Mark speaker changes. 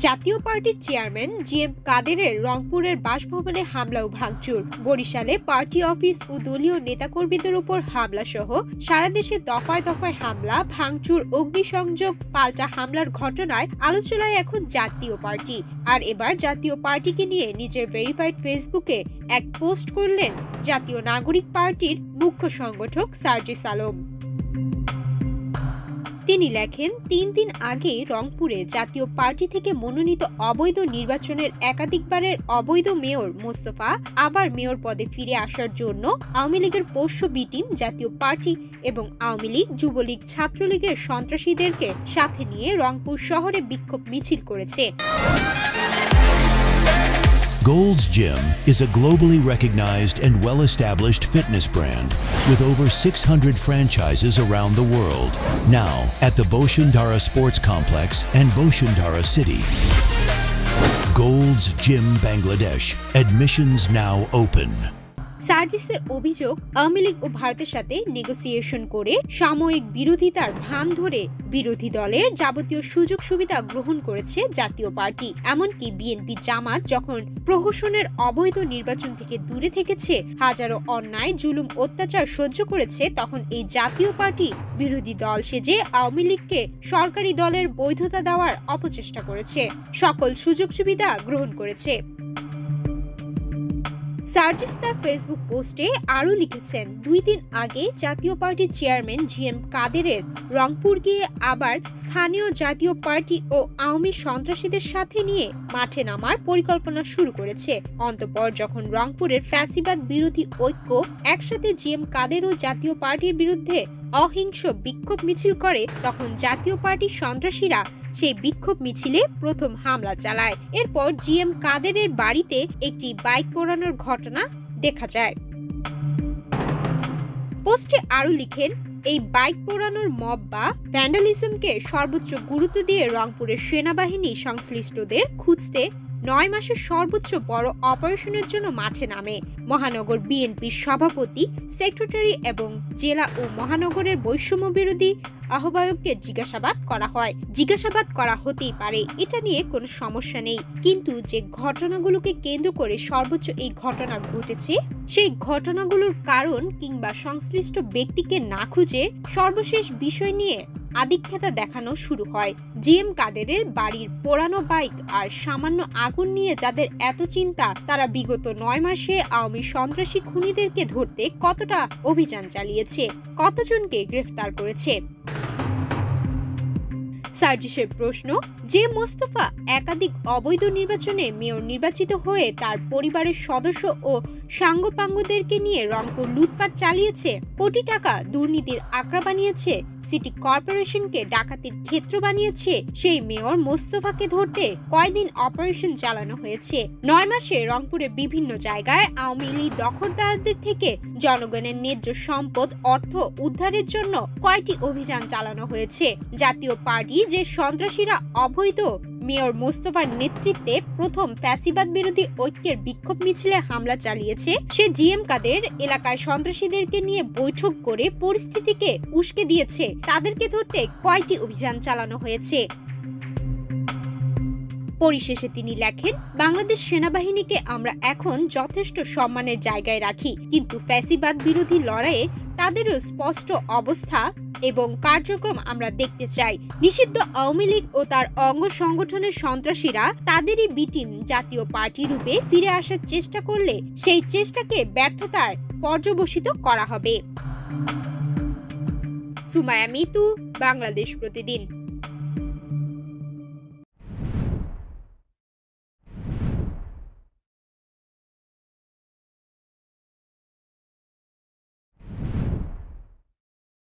Speaker 1: জাতীয় পার্টির chairman GM কাদেরের রংপুরের বাসভবনে হামলা ও ভাঙচুর। বরিশালে পার্টি অফিস ও দলীয় নেতাকর্মীদের উপর হামলা সহ সারা দেশে দফায় দফায় হামলা, ভাঙচুর, অগ্নিসংযোগ, পাল্টা হামলার ঘটনায় আলোচনায় এখন জাতীয় পার্টি। আর এবার জাতীয় পার্টিকে নিয়ে নিজের ভেরিফাইড ফেসবুকে এক পোস্ট করলেন জাতীয় নাগরিক পার্টির মুখ্য সংগঠক সার্জিস আলম। তিনি লেখেন, ৩ দিন আগে রংপুরে জাতীয় পার্টি থেকে মনোনীত অবৈধ নির্বাচনের একাধিকবারের অবৈধ মেয়র মোস্তফা আবার মেয়র পদে ফিরে আসার জন্য আওয়ামী লীগের পোষ্য বি টিম জাতীয় পার্টি এবং আওয়ামী লীগ, যুবলীগ, ছাত্রলীগের সন্ত্রাসীদেরকে সাথে নিয়ে রংপুর শহরে বিক্ষোভ মিছিল করেছে।
Speaker 2: Gold's Gym is a globally recognized and well-established fitness brand with over 600 franchises around the world. Now at the Boshundara Sports Complex and Boshundara City. Gold's Gym Bangladesh. Admissions now open.
Speaker 1: সার্জিসের অভিযোগ, আওয়ামী লীগ ও ভারতের সাথে negotiation করে সাময়িক বিরোধিতার ভান ধরে বিরোধী দলের যাবতীয় সুযোগ সুবিধা গ্রহণ করেছে জাতীয় পার্টি। এমনকি বিএনপি জামাত যখন প্রহসনের অবৈধ নির্বাচন থেকে দূরে থেকেছে, হাজারো অন্যায়, জুলুম, অত্যাচার সহ্য করেছে, তখন এই জাতীয় পার্টি বিরোধী দল সেজে আওয়ামী লীগকে সরকারি দলের বৈধতা দেওয়ার অপচেষ্টা করেছে, সকল সুযোগ সুবিধা গ্রহণ করেছে। সার্জিস তার ফেসবুক পোস্টে আরও লিখেছেন, 2 দিন আগে জাতীয় পার্টির চেয়ারম্যান জিএম কাদেরের রংপুর গিয়ে আবার স্থানীয় জাতীয় পার্টি ও আওয়ামী সন্ত্রাসীদের সাথে নিয়ে মাঠে নামার পরিকল্পনা শুরু করেছে। অন্তঃপর যখন রংপুরের ফ্যাসিবাদ বিরোধী ঐক্য একসাথে জিএম কাদের ও জাতীয় পার্টির বিরুদ্ধে অহিংস বিক্ষোভ মিছিল করে, তখন জাতীয় পার্টির সন্ত্রাসীরা সেই বিক্ষোভ মিছিলে প্রথম হামলা চালায়। এরপর জিএম কাদেরের বাড়িতে একটি বাইক পোড়ানোর ঘটনা দেখা যায়। পোস্টে আরো লিখেন, এই বাইক পোড়ানোর মব বা ভ্যান্ডালিজমকে সর্বোচ্চ গুরুত্ব দিয়ে রংপুরের সেনাবাহিনী সংশ্লিষ্টদের খুঁজতে 9 মাসের সর্বোচ্চ বড় অপারেশনের জন্য মাঠে নামে। মহানগর বিএনপির সভাপতি, সেক্রেটারি এবং জেলা ও মহানগরের বৈষম্য বিরোধী আহ্বায়ককে জিজ্ঞাসাবাদ করা হয়। জিজ্ঞাসাবাদ করা হতেই পারে, এটা নিয়ে কোনো সমস্যা নেই, কিন্তু যে ঘটনাগুলোকে কেন্দ্র করে সর্বোচ্চ এই ঘটনা ঘটেছে, সেই ঘটনাগুলোর কারণ কিংবা সংশ্লিষ্ট ব্যক্তিকে না খুঁজে সর্বশেষ বিষয় নিয়ে আদিক্ষেতা দেখানো শুরু হয়। জিএম কাদেরের বাড়ির পোড়ানো বাইক আর সামান্য আগুন নিয়ে যাদের এত চিন্তা, তারা বিগত 9 মাসে আওয়ামী সন্ত্রাসী খুনিদেরকে ধরতে কতটা অভিযান চালিয়েছে, কতজনকে গ্রেফতার করেছে। সার্জিসের প্রশ্ন, যে মোস্তফা একাধিক অবৈধ নির্বাচনে মেয়র নির্বাচিত হয়ে তার পরিবারের সদস্য ও সাঙ্গপাঙ্গদেরকে নিয়ে রংপুর লুটপাট চালিয়েছে, কোটি টাকা দুর্নীতির আঁকড়া বানিয়েছে, সিটি কর্পোরেশনকে ডাকাতির ক্ষেত্র বানিয়েছে, সেই মেয়র মোস্তফাকে ধরতে কয়দিন অপারেশন চালানো হয়েছে? 9 মাসে রংপুরে বিভিন্ন জায়গায় আওয়ামী লীগ দখলদারদের থেকে জনগণের ন্যায্য সম্পদ, অর্থ উদ্ধারের জন্য কয়টি অভিযান চালানো হয়েছে? জাতীয় পার্টি যে সন্ত্রাসীরা অবৈধ মেয়র মোস্তফার নেতৃত্বে প্রথম ফ্যাসিবাদ বিরোধী ঐক্যের বিক্ষোভ মিছিলে হামলা চালিয়েছে, সে জিএম কাদের এলাকায় সন্ত্রাসীদেরকে নিয়ে বৈঠক করে পরিস্থিতিকে উস্কে দিয়েছে, তাদেরকে ধরতে কয়টি অভিযান চালানো হয়েছে? পরিশেষে তিনি লেখেন, বাংলাদেশ সেনাবাহিনীকে আমরা এখন যথেষ্ট সম্মানের জায়গায় রাখি, কিন্তু ফ্যাসিবাদ বিরোধী লড়াইয়ে তাদেরও স্পষ্ট অবস্থা এবং কার্যক্রম আমরা দেখতে চাই। নিষিদ্ধ আওয়ামী লীগ ও তার অঙ্গ সংগঠনের সন্ত্রাসীরা তাদেরই বি টিম জাতীয় পার্টি রূপে ফিরে আসার চেষ্টা করলে সেই চেষ্টাকে ব্যর্থতায় পর্যবসিত করা হবে। সুমাইয়া মিতু, বাংলাদেশ প্রতিদিন।